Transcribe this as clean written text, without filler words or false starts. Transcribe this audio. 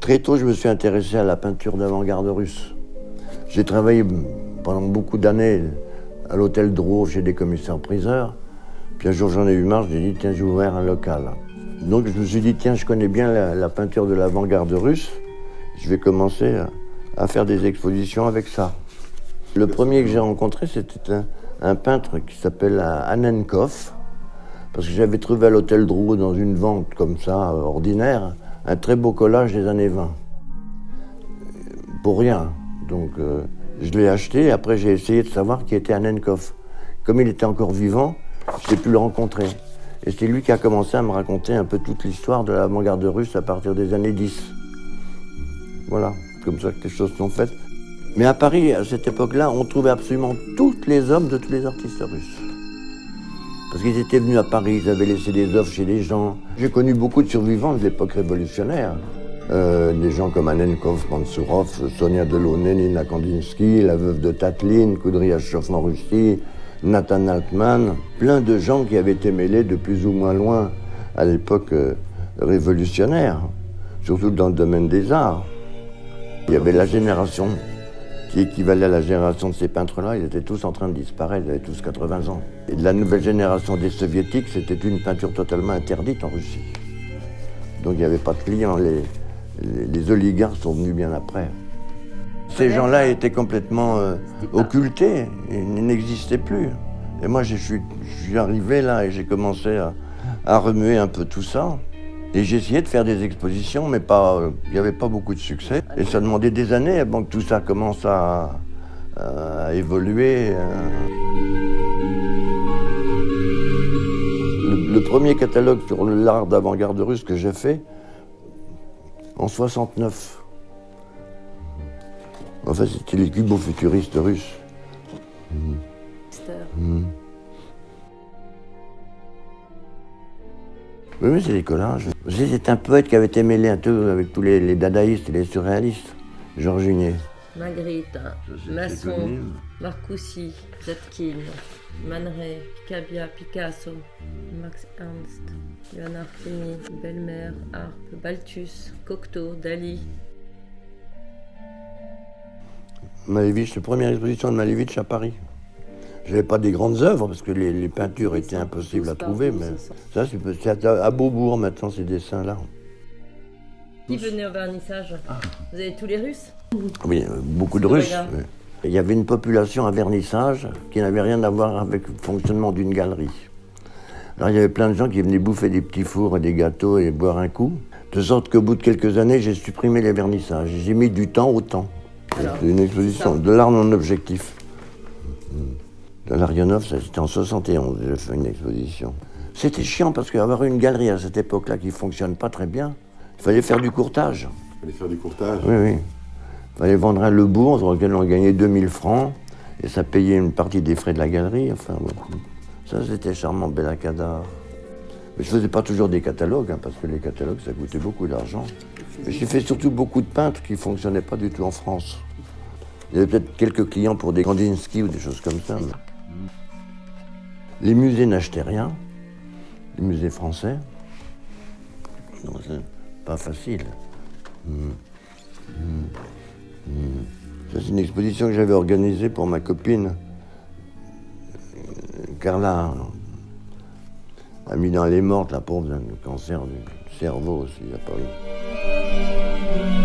Très tôt, je me suis intéressé à la peinture d'avant-garde russe. J'ai travaillé pendant beaucoup d'années à l'hôtel Drouot chez des commissaires-priseurs. Puis un jour, j'en ai eu marre, j'ai dit, tiens, j'ai ouvert un local. Donc je me suis dit, tiens, je connais bien la peinture de l'avant-garde russe. Je vais commencer à faire des expositions avec ça. Le premier que j'ai rencontré, c'était un peintre qui s'appelle Annenkov. Parce que j'avais trouvé à l'hôtel Drouot, dans une vente comme ça, ordinaire, un très beau collage des années 20. Pour rien. Donc je l'ai acheté et après j'ai essayé de savoir qui était Annenkov. Comme il était encore vivant, j'ai pu le rencontrer. Et c'est lui qui a commencé à me raconter un peu toute l'histoire de l'avant-garde russe à partir des années 10. Voilà, comme ça que les choses sont faites. Mais à Paris, à cette époque-là, on trouvait absolument toutes les œuvres de tous les artistes russes. Parce qu'ils étaient venus à Paris, ils avaient laissé des œuvres chez les gens. J'ai connu beaucoup de survivants de l'époque révolutionnaire. Des gens comme Annenkov, Mansourov, Sonia Delaunay, Nina Kandinsky, la veuve de Tatlin, Kudryashov en Russie, Nathan Altman. Plein de gens qui avaient été mêlés de plus ou moins loin à l'époque révolutionnaire, surtout dans le domaine des arts. Il y avait la génération qui équivalait à la génération de ces peintres-là, ils étaient tous en train de disparaître, ils avaient tous 80 ans. Et de la nouvelle génération des soviétiques, c'était une peinture totalement interdite en Russie. Donc il n'y avait pas de clients, les oligarques sont venus bien après. Ces gens-là étaient complètement occultés, ils n'existaient plus. Et moi je suis arrivé là et j'ai commencé à remuer un peu tout ça. Et j'ai essayé de faire des expositions, mais il n'y avait pas beaucoup de succès. Et ça demandait des années avant que tout ça commence à évoluer. Le premier catalogue sur l'art d'avant-garde russe que j'ai fait, en 69. En fait, c'était les cubo-futuristes russes. Oui, c'est des collages. C'est un poète qui avait été mêlé un peu avec tous les dadaïstes et les surréalistes. Georges Junier. Magritte, Masson, Marcoussi, Zetkin, Man Ray, Picabia, Picasso, Max Ernst, Léonard Fellini, Belmer, Harpe, Balthus, Cocteau, Dali. Malevich, la première exposition de Malevich à Paris. Je n'avais pas des grandes œuvres parce que les peintures étaient impossibles à trouver, mais ça c'est à Beaubourg maintenant ces dessins-là. Qui venait au vernissage? Vous avez tous les Russes? Oui, beaucoup de Russes. Il y avait une population à vernissage qui n'avait rien à voir avec le fonctionnement d'une galerie. Alors il y avait plein de gens qui venaient bouffer des petits fours et des gâteaux et boire un coup. De sorte qu'au bout de quelques années, j'ai supprimé les vernissages. J'ai mis du temps au temps. C'est une exposition de l'art non objectif. De l'Arionov, c'était en 71, j'ai fait une exposition. C'était chiant parce qu'avoir une galerie à cette époque-là qui ne fonctionne pas très bien, il fallait faire du courtage. Il fallait faire du courtage? Oui, oui. Il fallait vendre un Le Bourg, sur lequel on gagnait 2000 francs, et ça payait une partie des frais de la galerie. Enfin, bon. Ça, c'était charmant, Bellacada. Mais je ne faisais pas toujours des catalogues, hein, parce que les catalogues, ça coûtait beaucoup d'argent. Mais j'ai fait surtout beaucoup de peintres qui ne fonctionnaient pas du tout en France. Il y avait peut-être quelques clients pour des Kandinsky ou des choses comme ça. Mais... Les musées n'achetaient rien, les musées français. Donc c'est pas facile. Ça, c'est une exposition que j'avais organisée pour ma copine. Carla a mis dans les mortes, la pauvre, d'un cancer du cerveau aussi, il n'y a pas eu.